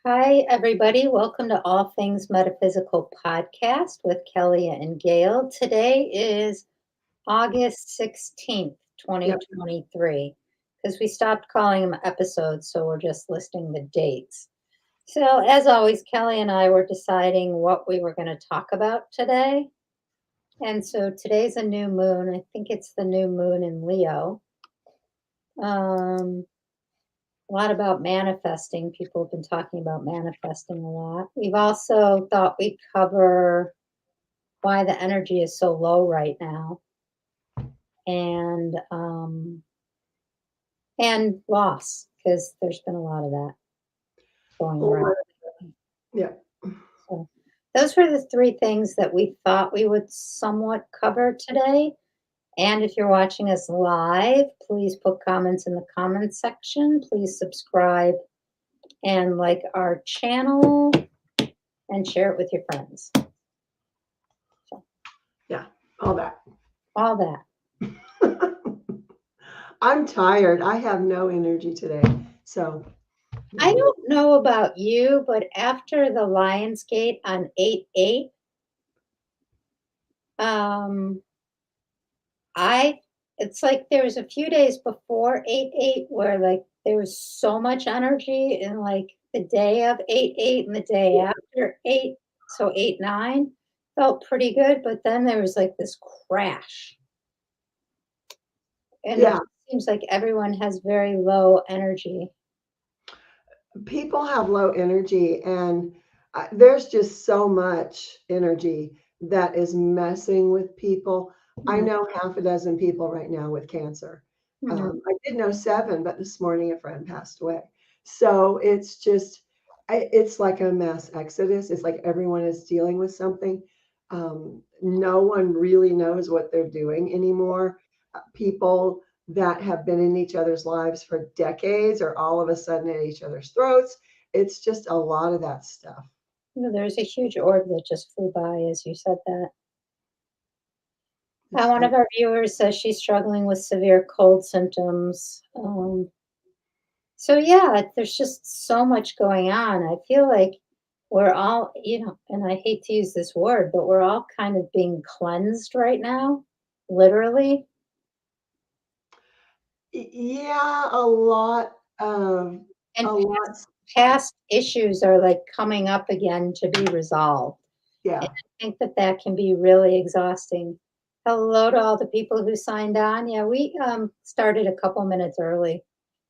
Hi, everybody. Welcome to All Things Metaphysical podcast with Kellie and Gail. Today is August 16th, Yep. 2023, because we stopped calling them episodes, so we're just listing the dates. So, as always, Kellie and I were deciding what we were going to talk about today. And so today's a new moon. I think it's the new moon in Leo. Um, a lot about manifesting. People have been talking about manifesting a lot. We've also thought we'd cover why the energy is so low right now, and and loss, because there's been a lot of that going Whole around. lot yeah. So those were the three things that we thought we would somewhat cover today. And if you're watching us live, please put comments in the comments section. Please subscribe and like our channel and share it with your friends. So, Yeah. All that. all that. I'm tired. I have no energy today. So, I um, don't know about you, but after the Lionsgate on 8/8, um, I it's like there was a few days before 8/8 where like there was so much energy, and like the day of 8/8 and the day after 8, so 8/9 felt pretty good, but then there was like this crash. And it yeah, seems like everyone has very low energy. people have low energy, and there's just so much energy that is messing with people. I Mhm, know half a dozen people right now with cancer. mhm. I did know seven, but this morning a friend passed away. So it's just, it's like a mass exodus. It's like everyone is dealing with something. No one really knows what they're doing anymore. People that have been in each other's lives for decades are all of a sudden at each other's throats. It's just a lot of that stuff. There's a huge orb that just flew by as you said that. It's One fun. of our viewers says she's struggling with severe cold symptoms. So yeah, there's just so much going on. I feel like we're all, and I hate to use this word, but we're all kind of being cleansed right now, literally. Yeah, a lot of And a lot. past issues are like coming up again to be resolved. And Yeah. I think that that can be really exhausting. Hello to all the people who signed on. Yeah, we started a couple minutes early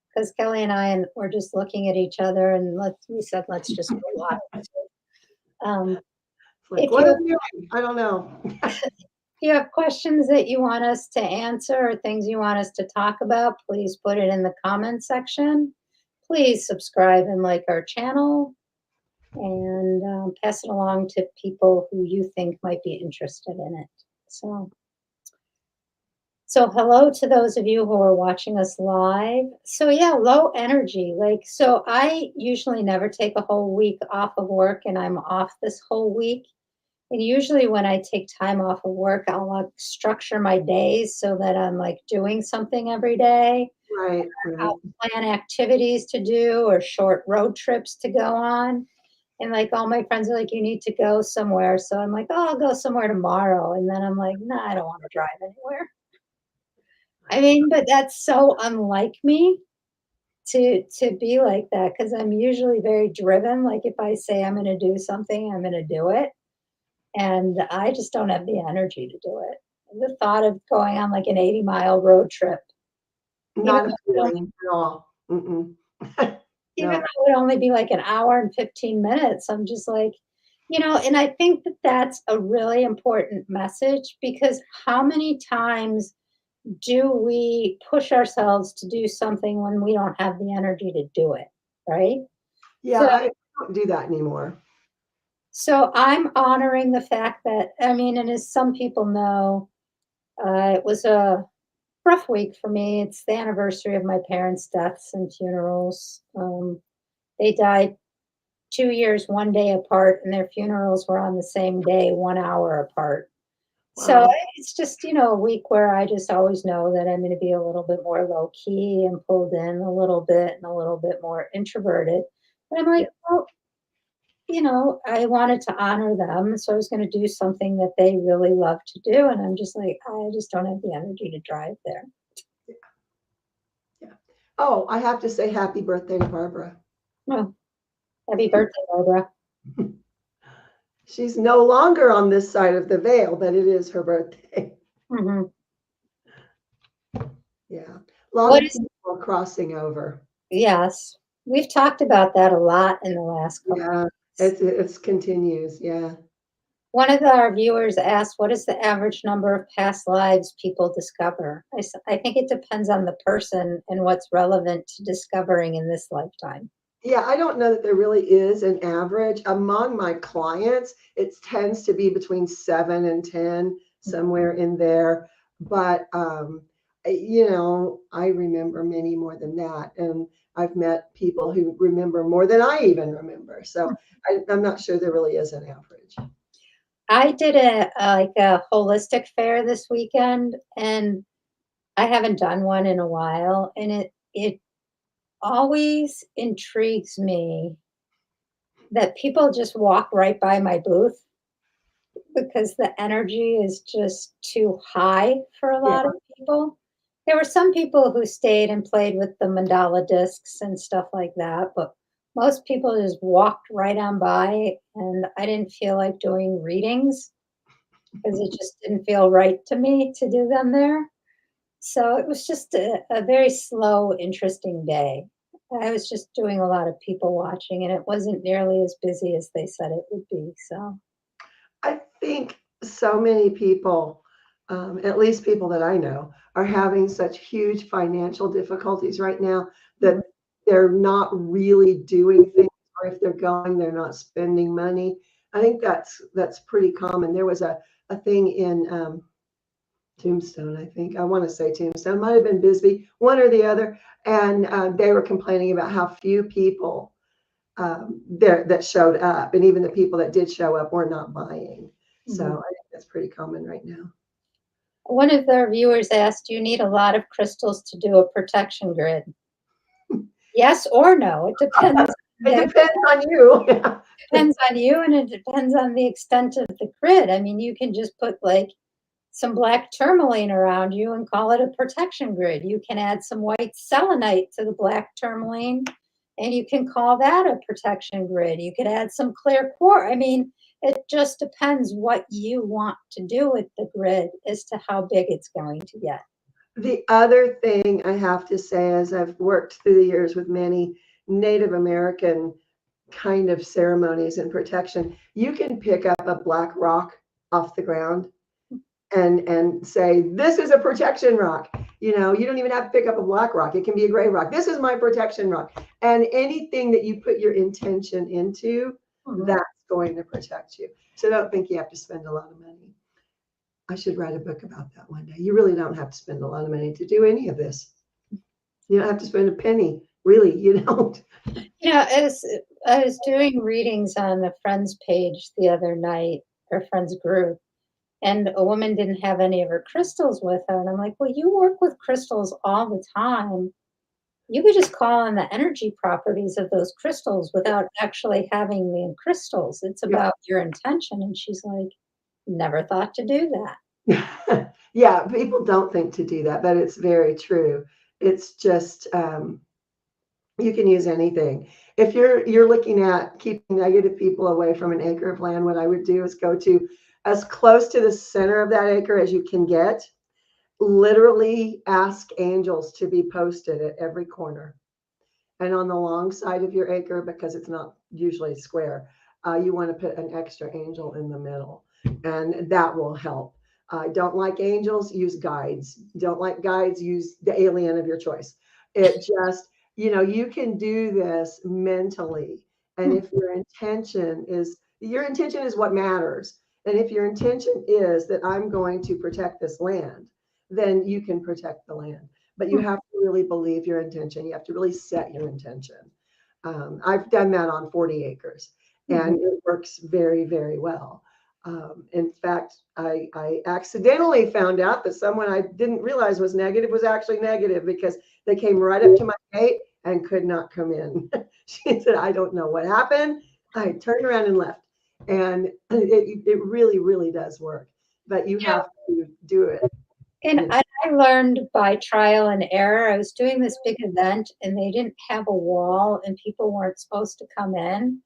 because Kellie and I were just looking at each other, and we said let's just go live. Um, It's like, if what you are have, we doing? I don't know. if you have questions that you want us to answer or things you want us to talk about, please put it in the comments section. Please subscribe and like our channel, and pass it along to people who you think might be interested in it. So hello to those of you who are watching us live. So yeah, low energy. Like, so I usually never take a whole week off of work, and I'm off this whole week. And usually when I take time off of work, I'll like structure my days so that I'm like doing something every day. Right, right. I'll plan activities to do or short road trips to go on. And like all my friends are like, you need to go somewhere. So I'm like, oh, I'll go somewhere tomorrow. And then I'm like, nah, I don't want to drive anywhere. I mean, but that's so unlike me to be like that, because I'm usually very driven. Like if I say I'm going to do something, I'm going to do it, and I just don't have the energy to do it. The thought of going on like an 80-mile road trip, even Not though it would only, appealing at all. Mm-mm. even No. though it would only be like an hour and 15 minutes, I'm just like, and I think that that's a really important message, because how many times do we push ourselves to do something when we don't have the energy to do it, right? Yeah, So I don't do that anymore. so I'm honoring the fact that, I mean, and as some people know, it was a rough week for me. It's the anniversary of my parents' deaths and funerals. They died 2 years, one day apart, and their funerals were on the same day, 1 hour apart. So Wow. it's just, a week where I just always know that I'm going to be a little bit more low key and pulled in a little bit and a little bit more introverted. But I'm Yeah. like, well, I wanted to honor them. So I was going to do something that they really love to do. And I'm just like, I just don't have the energy to drive there. Yeah. Oh, I have to say happy birthday to Barbara. Oh, happy birthday, Barbara. She's no longer on this side of the veil, but it is her birthday. Hmm. Yeah. A lot What of is, people crossing over. yes, we've talked about that a lot in the last couple Yeah. of weeks. It's continues. Yeah. One of our viewers asked, what is the average number of past lives people discover? I think it depends on the person and what's relevant to discovering in this lifetime. Yeah, I don't know that there really is an average. Among my clients, it tends to be between 7 and 10, somewhere in there. But, I remember many more than that. And I've met people who remember more than I even remember. So I'm not sure there really is an average. I did a holistic fair this weekend, and I haven't done one in a while, and it always intrigues me that people just walk right by my booth because the energy is just too high for a Yeah. lot of people. There were some people who stayed and played with the mandala discs and stuff like that, but most people just walked right on by, and I didn't feel like doing readings because it just didn't feel right to me to do them there. So it was just a very slow, interesting day. I was just doing a lot of people watching, and it wasn't nearly as busy as they said it would be. So, I think so many people, at least people that I know, are having such huge financial difficulties right now that mhm, they're not really doing things, or if they're going, they're not spending money. I think that's pretty common. There was a thing in Tombstone, I think. I want to say Tombstone, might have been Bisbee, one or the other, and they were complaining about how few people there that showed up, and even the people that did show up were not buying. So mhm. I think that's pretty common right now. One of their viewers asked, "Do you need a lot of crystals to do a protection grid?" Yes or no? It depends. It The depends on you. depends on you, and it depends on the extent of the grid. I mean, you can just put like some black tourmaline around you and call it a protection grid. You can add some white selenite to the black tourmaline and you can call that a protection grid. You could add some clear quartz. I mean, it just depends what you want to do with the grid as to how big it's going to get. The other thing I have to say is I've worked through the years with many Native American kind of ceremonies and protection. You can pick up a black rock off the ground and say, this is a protection rock. You don't even have to pick up a black rock. It can be a gray rock. This is my protection rock. And anything that you put your intention into, Mhm. that's going to protect you. So don't think you have to spend a lot of money. I should write a book about that one day. You really don't have to spend a lot of money to do any of this. You don't have to spend a penny. Really, you don't. As I was doing readings on a friend's page the other night, her friend's group, and a woman didn't have any of her crystals with her. And I'm like, well, you work with crystals all the time. You could just call on the energy properties of those crystals without actually having the crystals. It's Yeah. about your intention. And she's like, never thought to do that. Yeah, people don't think to do that, but it's very true. It's just you can use anything. If you're looking at keeping negative people away from an acre of land, what I would do is go to as close to the center of that acre as you can get. Literally ask angels to be posted at every corner. And on the long side of your acre, because it's not usually square, you want to put an extra angel in the middle, and that will help. Don't like angels, use guides. Don't like guides, use the alien of your choice. It just, you can do this mentally. And Hmm. if your intention is what matters. And if your intention is that I'm going to protect this land, then you can protect the land. But you Hmm. have to really believe your intention. You have to really set your intention. I've done that on 40 acres, Mhm. and it works very, very well. In fact, I accidentally found out that someone I didn't realize was actually negative because they came right up to my gate and could not come in. She said, I don't know what happened. I turned around and left. And it really, really does work. But you You know, have to do it. and You know. I learned by trial and error. I was doing this big event and they didn't have a wall and people weren't supposed to come in.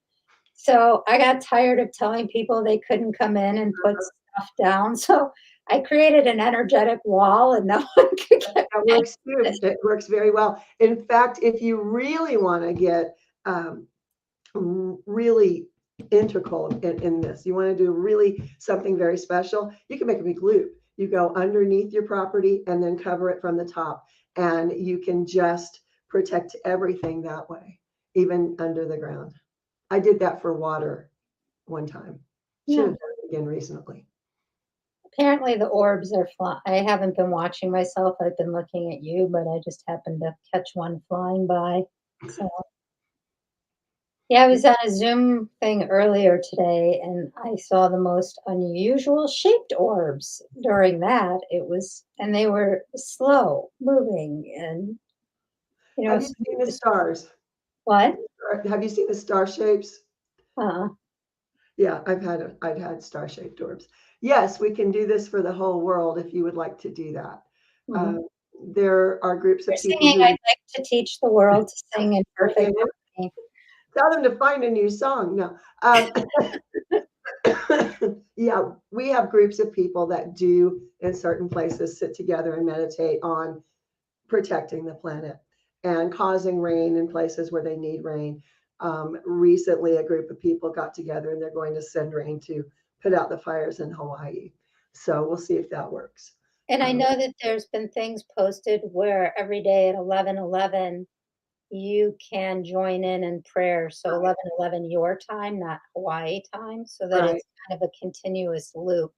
So I got tired of telling people they couldn't come in and put stuff down. So I created an energetic wall and no one could get That works too. It works very well. In fact, if you really want to get um, really integral in this, you want to do really something very special, you can make a big loop. You go underneath your property and then cover it from the top, and you can just protect everything that way, even under the ground. I did that for water one time. Should Yeah. have done it again recently. Apparently the orbs are flying. I haven't been watching myself. I've been looking at you, but I just happened to catch one flying by. So yeah, I was on a Zoom thing earlier today and I saw the most unusual shaped orbs during that. And they were slow moving and, Have you so seen the stars? what? Have you seen the star shapes? Uh, Yeah, I've had star-shaped orbs. Yes, we can do this for the whole world if you would like to do that. mhm. Um, there are groups You're of people singing, who I'd like to teach the world to sing in perfect harmony. tell them to find a new song. No, yeah, we have groups of people that do in certain places sit together and meditate on protecting the planet and causing rain in places where they need rain. Recently, a group of people got together and they're going to send rain to put out the fires in Hawaii. So we'll see if that works. And I Um, know that there's been things posted where every day at 11:11 you can join in prayer. So right, 11:11 your time, not Hawaii time, so that right. it's kind of a continuous loop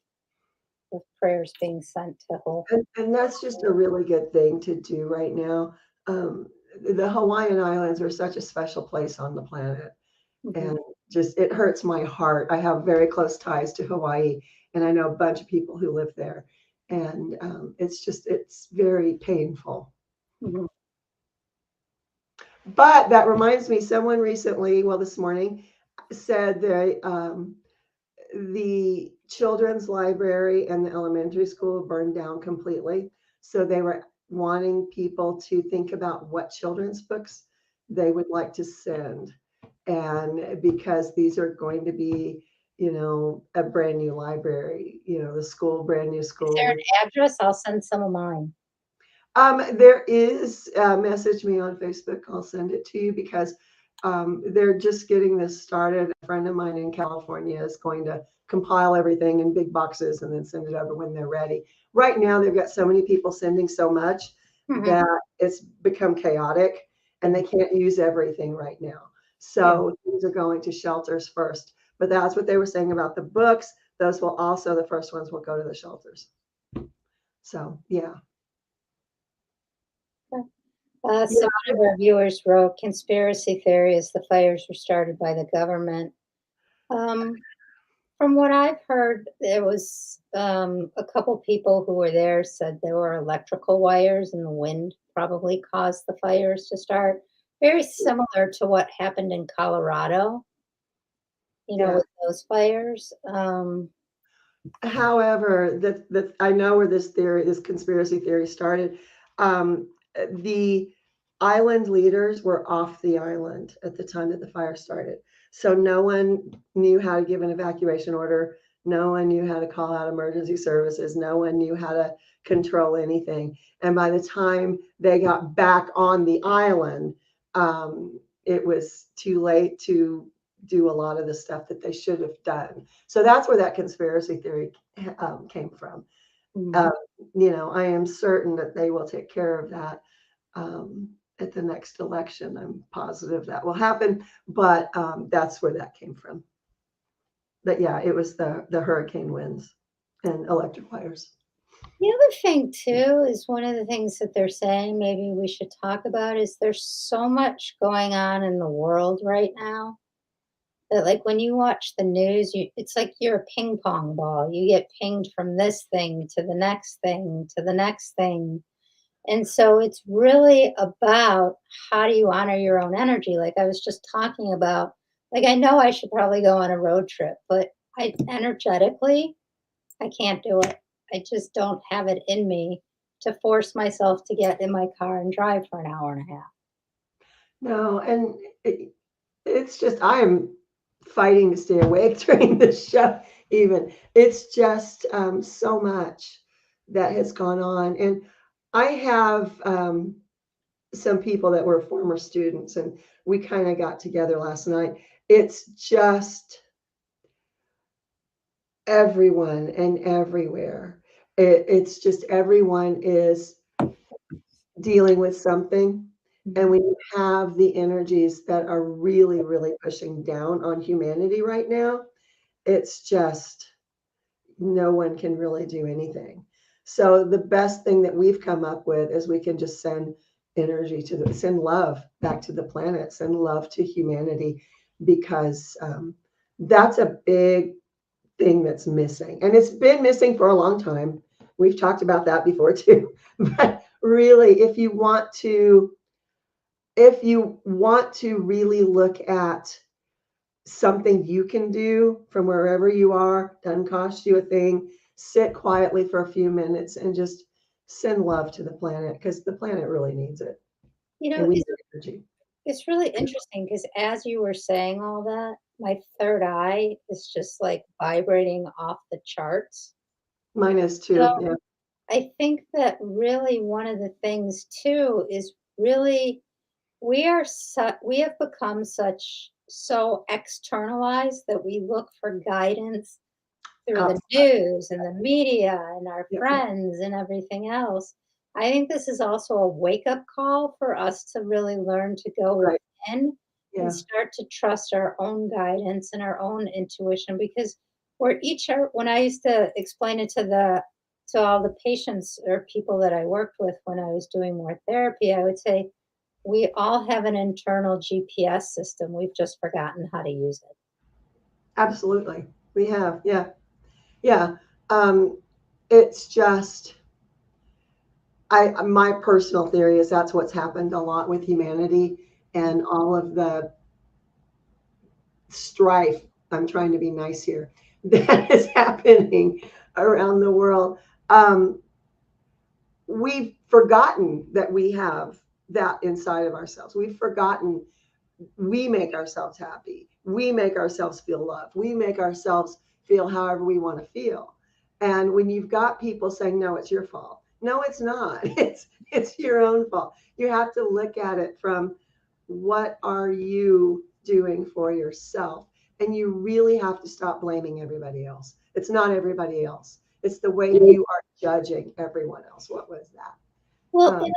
of prayers being sent to whole. And that's just a really good thing to do right now. Um, the Hawaiian Islands are such a special place on the planet. Mhm, And just it hurts my heart. I have very close ties to Hawaii, and I know a bunch of people who live there, and it's very painful. mhm. But that reminds me, someone recently, well, this morning, said that the children's library and the elementary school burned down completely. So they were wanting people to think about what children's books they would like to send. And because these are going to be, a brand new library, the school, brand new Is school. there an address? I'll send some of mine. There is, message me on Facebook. I'll send it to you because they're just getting this started. A friend of mine in California is going to compile everything in big boxes and then send it over when they're ready. Right now, they've got so many people sending so much Mhm. that it's become chaotic and Yeah, they can't use everything right now. yeah. So these are going to shelters first. But that's what they were saying about the books. Those will also, the first ones will go to the shelters. So, yeah. Some of our viewers wrote, "Conspiracy theory is the fires were started by the government." Um, from what I've heard, there was a couple people who were there said there were electrical wires and the wind probably caused the fires to start. Very similar to what happened in Colorado, Yeah. with those fires. However, that I know where this conspiracy theory started. The island leaders were off the island at the time that the fire started. So no one knew how to give an evacuation order. No one knew how to call out emergency services. No one knew how to control anything. And by the time they got back on the island, it was too late to do a lot of the stuff that they should have done. So that's where that conspiracy theory came from. Mm, Uh, I am certain that they will take care of that at the next election. I'm positive that will happen, but that's where that came from. But yeah, it was the hurricane winds and electric wires. The other thing too is one of the things that they're saying maybe we should talk about is there's so much going on in the world right now that like when you watch the news, it's like you're a ping pong ball. You get pinged from this thing to the next thing to the next thing. And so it's really about how do you honor your own energy? Like I was just talking about Like, I know I should probably go on a road trip, but I energetically, I can't do it. I just don't have it in me to force myself to get in my car and drive for an hour and a half. No, and it's just I am fighting to stay awake during the show. Even it's just so much that has gone on, and I have some people that were former students, and we kind of got together last night. It's just everyone and everywhere. It's just everyone is dealing with something. And Mhm. when you have the energies that are really, really pushing down on humanity right now, it's just no one can really do anything. So the best thing that we've come up with is we can just send energy to send love back to the planet, send love to humanity, because that's a big thing that's missing. And it's been missing for a long time. We've talked about that before too. But really, if you want to really look at something you can do from wherever you are, doesn't cost you a thing, sit quietly for a few minutes and just send love to the planet, because the planet really needs it. You And know, we need energy. it's really interesting because as you were saying all that, my third eye is just like vibrating off the charts. Mine is So too. Yeah. I think that really one of the things too is really we have become so externalized that we look for guidance through the Outside. news and the media and our Yep. friends and everything else. I think this is also a wake up call for us to really learn to go Right. within and Yeah. start to trust our own guidance and our own intuition because we're each are when I used to explain it to all the patients or people that I worked with when I was doing more therapy, I would say we all have an internal GPS system. We've just forgotten how to use it. Absolutely. We have. Yeah. Yeah. Um, it's just my personal theory is that's what's happened a lot with humanity and all of the strife. I'm trying to be nice here. That is happening around the world. Um, we've forgotten that we have that inside of ourselves. We've forgotten we make ourselves happy. We make ourselves feel loved. We make ourselves feel however we want to feel. And when you've got people saying, no, it's your fault. No, it's not. It's your own fault. You have to look at it from what are you doing for yourself? And you really have to stop blaming everybody else. It's not everybody else. It's the way you are judging everyone else. What was that? Well, Um,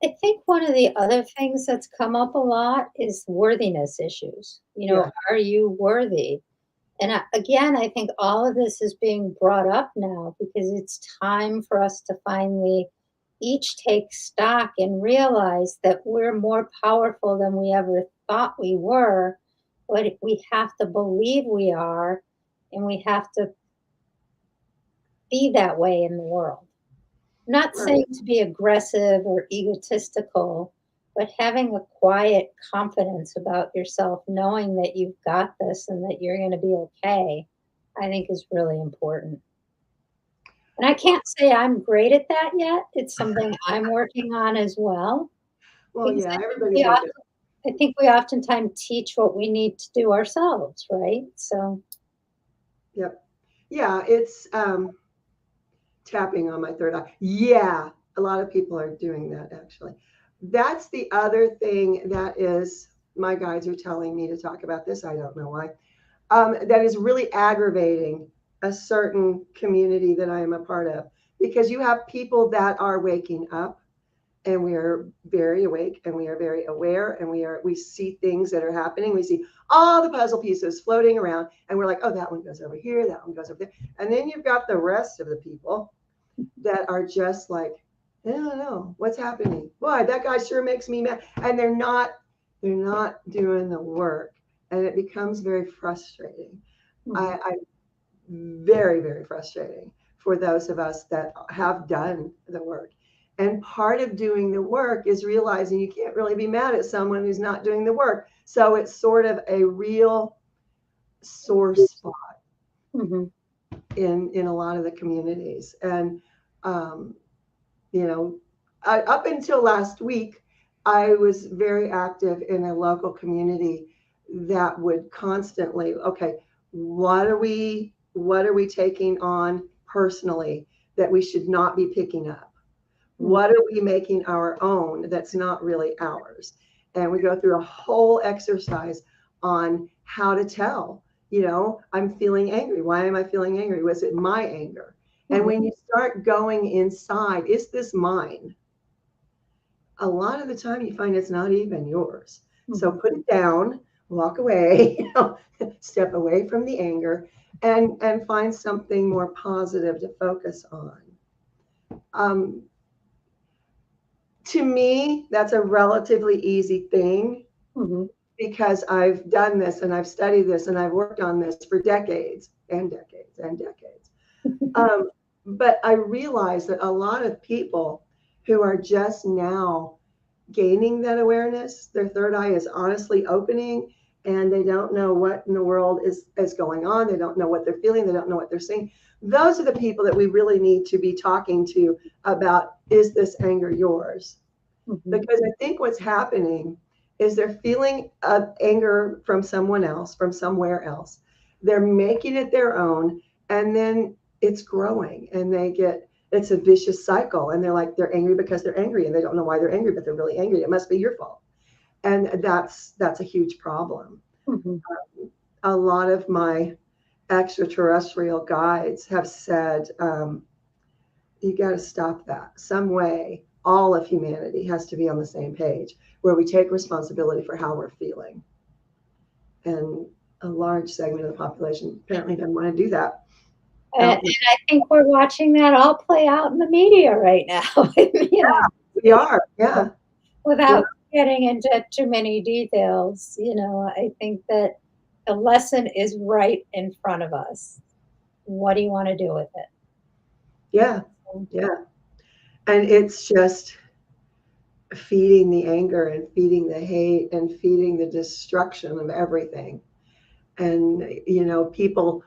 I think one of the other things that's come up a lot is worthiness issues. You know, yeah, are you worthy? And again, I think all of this is being brought up now because it's time for us to finally each take stock and realize that we're more powerful than we ever thought we were. But we have to believe we are, and we have to be that way in the world. Not right. saying to be aggressive or egotistical, but having a quiet confidence about yourself, knowing that you've got this and that you're going to be okay, I think is really important. And I Well, can't say I'm great at that yet. It's something I'm working on as well. well, Because yeah, everybody's working. I think we oftentimes teach what we need to do ourselves, right? So, Yep. Yeah, it's tapping on my third eye. Yeah, a lot of people are doing that actually. That's the other thing that is, my guides are telling me to talk about this. I don't know why. That is really aggravating a certain community that I am a part of, because you have people that are waking up, and we are very awake and we are very aware, and we see things that are happening. We see all the puzzle pieces floating around, and we're like, oh, that one goes over here, that one goes over there. And then you've got the rest of the people that are just like, I don't know what's happening. Boy, that guy sure makes me mad. And they're not doing the work. And it becomes very frustrating. mhm. I very, very frustrating for those of us that have done the work. And part of doing the work is realizing you can't really be mad at someone who's not doing the work. So it's sort of a real sore spot Mm-hmm. in a lot of the communities. And um, you know, up until last week, I was very active in a local community that would constantly, okay, what are we taking on personally that we should not be picking up? What are we making our own that's not really ours? And we go through a whole exercise on how to tell, I'm feeling angry. Why am I feeling angry? Was it my anger? And Mm-hmm. when you start going inside, is this mine? A lot of the time you find it's not even yours. So Mm-hmm. put it down, walk away, step away from the anger and find something more positive to focus on. Um, to me, that's a relatively easy thing Mm-hmm. because I've done this and I've studied this and I've worked on this for decades and decades and decades. Um, but I realize that a lot of people who are just now gaining that awareness, their third eye is honestly opening and they don't know what in the world is going on. They don't know what they're feeling. They don't know what they're seeing. Those are the people that we really need to be talking to about, is this anger yours? Mm-hmm. Because I think what's happening is they're feeling anger from someone else, from somewhere else. They're making it their own, and then it's growing, and it's a vicious cycle. And they're angry because they're angry, and they don't know why they're angry, but they're really angry. It must be your fault, and that's a huge problem. Mm-hmm. A lot of my extraterrestrial guides have said, you got to stop that some way. All of humanity has to be on the same page where we take responsibility for how we're feeling. And a large segment of the population apparently doesn't want to do that. And I think we're watching that all play out in the media right now. We are, yeah. Without getting into too many details, I think that the lesson is right in front of us. What do you want to do with it? Yeah, yeah. And it's just feeding the anger and feeding the hate and feeding the destruction of everything. And, people,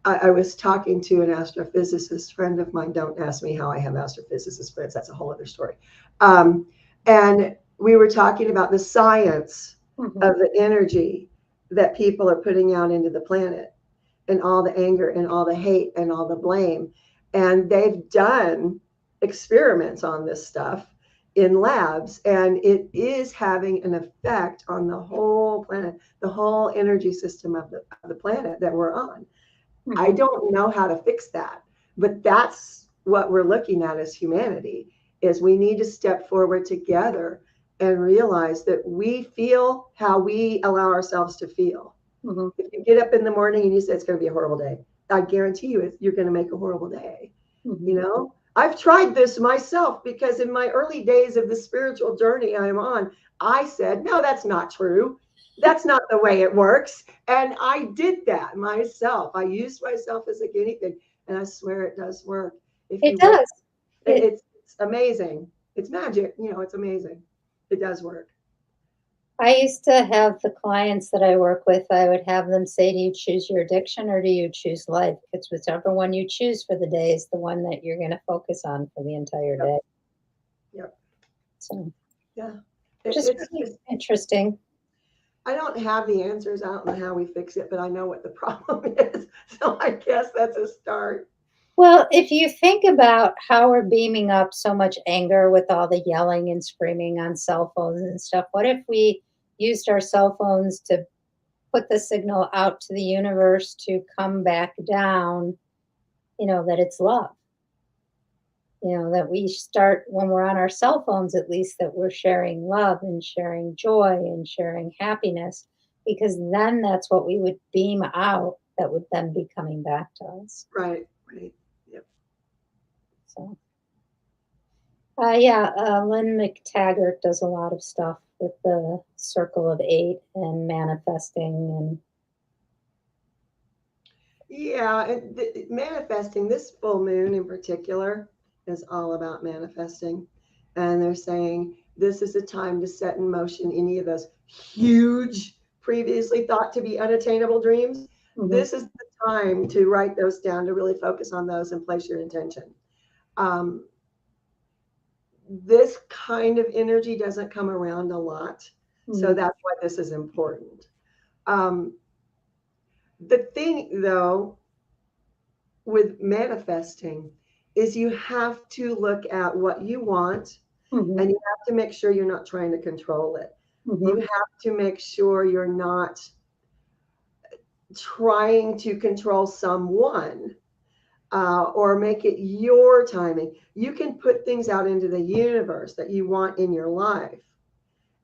I was talking to an astrophysicist friend of mine. Don't ask me how I have astrophysicist friends. That's a whole other story. Um, and we were talking about the science Mm-hmm. of the energy that people are putting out into the planet and all the anger and all the hate and all the blame. And they've done experiments on this stuff in labs, and it is having an effect on the whole planet, the whole energy system of the planet that we're on. I Mm-hmm. don't know how to fix that, but that's what we're looking at as humanity is we need to step forward together and realize that we feel how we allow ourselves to feel. Mm-hmm. If you get up in the morning and you say it's going to be a horrible day, I guarantee you you're going to make a horrible day. Mm-hmm. I've tried this myself because in my early days of the spiritual journey I'm on, I said, no, that's not true. That's not the way it works. And I did that myself. I used myself as a guinea pig, and I swear it does work. If It you wait, does. it's amazing. It's magic. It's amazing. It does work. I used to have the clients that I work with, I would have them say, do you choose your addiction or do you choose life? It's whichever one you choose for the day is the one that you're going to focus on for the entire Yep. day. Yep. So, Yeah. just It's really just, interesting. I don't have the answers. I don't know how we fix it, but I know what the problem is. So I guess that's a start. Well, if you think about how we're beaming up so much anger with all the yelling and screaming on cell phones and stuff, what if we used our cell phones to put the signal out to the universe to come back down, that it's love? That we start when we're on our cell phones, at least that we're sharing love and sharing joy and sharing happiness, because then that's what we would beam out that would then be coming back to us. Right. Right. Yep. So, yeah, Lynn McTaggart does a lot of stuff with the Circle of Eight and manifesting and Yeah. And manifesting this full moon in particular is all about manifesting. And they're saying this is a time to set in motion any of those huge, previously thought to be unattainable dreams. Mhm. This is the time to write those down, to really focus on those and place your intention. Um, this kind of energy doesn't come around a lot. So Mhm. that's why this is important. Um, the thing, though, with manifesting is you have to look at what you want Mhm. and you have to make sure you're not trying to control it. You Mhm. have to make sure you're not trying to control someone or make it your timing. You can put things out into the universe that you want in your life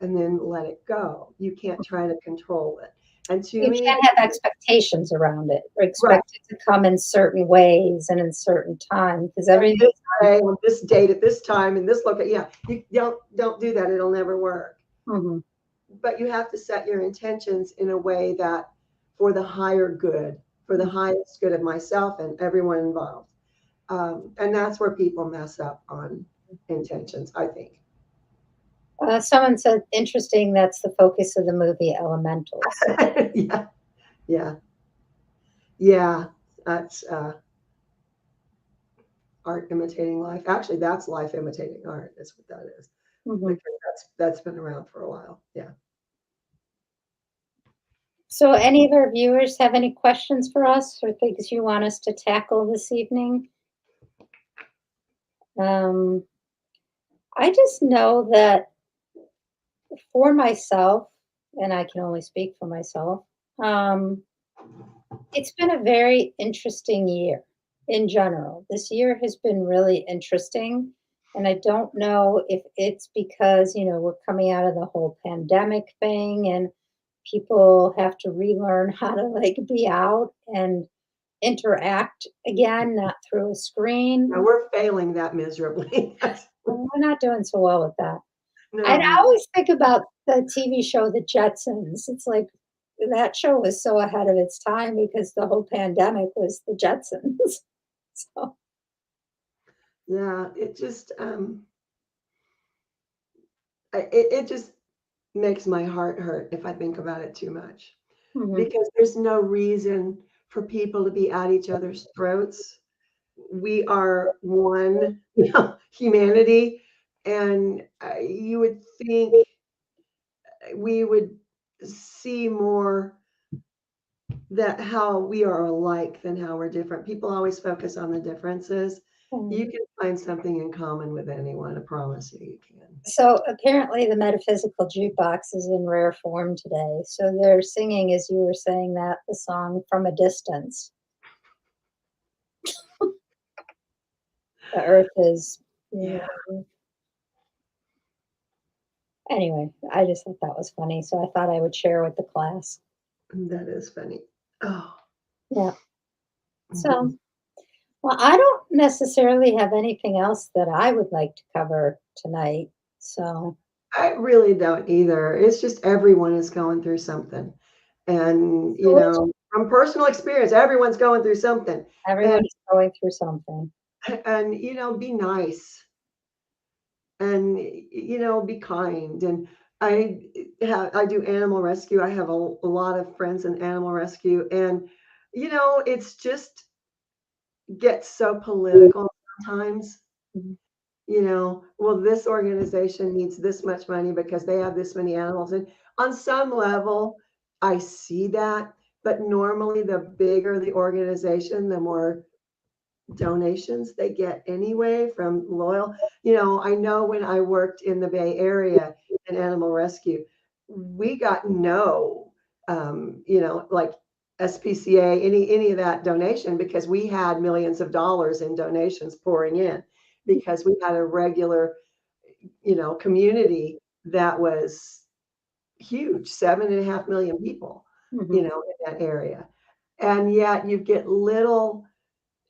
and then let it go. You can't try to control it. And to You me, can't have expectations around it or right. expect it to come in certain ways and in certain time because And everything's this on. way, on this date, at this time, in this location, yeah, you don't do that. It'll never work. Mhm. But you have to set your intentions in a way that for the higher good, for the highest good of myself and everyone involved. And that's where people mess up on intentions, I think. Someone said, interesting, that's the focus of the movie Elementals. Yeah, yeah, yeah. That's art imitating life. Actually, that's life imitating art. That's what that is. Mhm. Because that's been around for a while. Yeah. So, any of our viewers have any questions for us or things you want us to tackle this evening? Um, I just know that for myself, and I can only speak for myself, um, it's been a very interesting year in general. This year has been really interesting. And I don't know if it's because, we're coming out of the whole pandemic thing and people have to relearn how to like be out and interact again, not through a screen. Now we're failing that miserably. Well, we're not doing so well with that. And I No. always think about the TV show The Jetsons. It's like that show was so ahead of its time because the whole pandemic was the Jetsons. So, Yeah, it just it just makes my heart hurt if I think about it too much. mhm, Because there's no reason for people to be at each other's throats. We are one, humanity, and you would think we would see more that how we are alike than how we're different. People always focus on the differences. You mhm. can find something in common with anyone. I promise you can. So apparently the metaphysical jukebox is in rare form today. So they're singing, as you were saying, that the song From a Distance. The earth is, you Yeah, know, anyway, I just thought that was funny. So I thought I would share with the class. that is funny. Oh, Yeah. So, mhm. well, I don't necessarily have anything else that I would like to cover tonight. So, I really don't either. It's just everyone is going through something. And, so it's, from personal experience, everyone's going through something. And everyone is going through something. be nice and be kind. And I do animal rescue. I have a lot of friends in animal rescue, and it's just gets so political sometimes. Mhm. Well, this organization needs this much money because they have this many animals. And on some level, I see that. But normally, the bigger the organization, the more donations they get anyway from loyal. I know when I worked in the Bay Area in animal rescue, we got no, like SPCA, any of that donation because we had millions of dollars in donations pouring in because we had a regular, community that was huge, 7.5 million people, Mhm. in that area. And yet you get little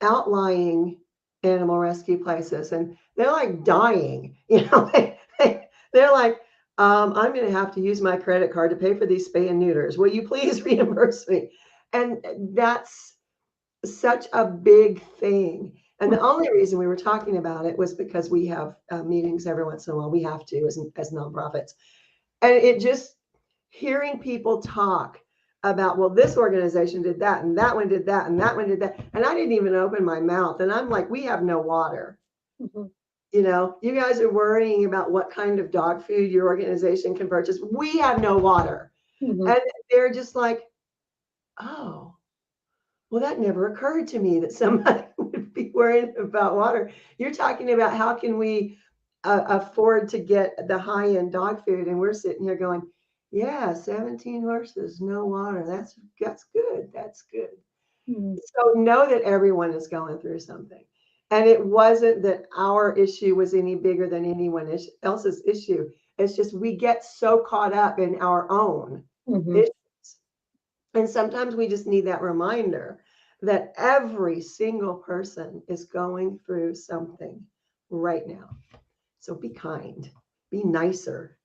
outlying animal rescue places and they're like dying, they're like, I'm going to have to use my credit card to pay for these spay and neuters. Will you please reimburse me? And that's such a big thing. And the only reason we were talking about it was because we have meetings every once in a while. We have to as nonprofits. And it just hearing people talk about, well, this organization did that, and that one did that, and that one did that. And I didn't even open my mouth. And I'm like, we have no water. Mhm. You know, you guys are worrying about what kind of dog food your organization can purchase. We have no water. Mhm. And they're just like, oh, well, that never occurred to me that somebody would be worrying about water. You're talking about how can we afford to get the high-end dog food, and we're sitting here going, yeah, 17 horses, no water. That's good. That's good. Mhm. So know that everyone is going through something. And it wasn't that our issue was any bigger than anyone else's issue. It's just we get so caught up in our own Mhm. issues. And sometimes we just need that reminder that every single person is going through something right now. So be kind, be nicer,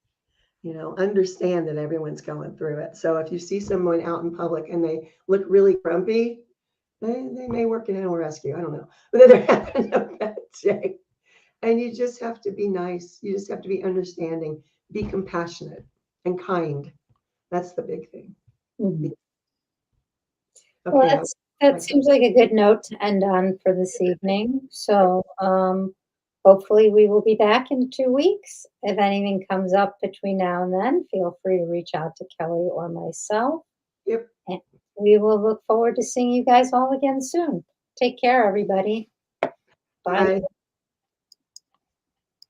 understand that everyone's going through it. So if you see someone out in public and they look really grumpy, they may work in animal rescue. I don't know. But they're having a bad day. And you just have to be nice. You just have to be understanding, be compassionate and kind. That's the big thing. Mhm. Well, Okay. that seems like a good note to end on for this evening. So, hopefully we will be back in 2 weeks. If anything comes up between now and then, feel free to reach out to Kelly or myself. Yep. And we will look forward to seeing you guys all again soon. Take care, everybody. Bye. Bye.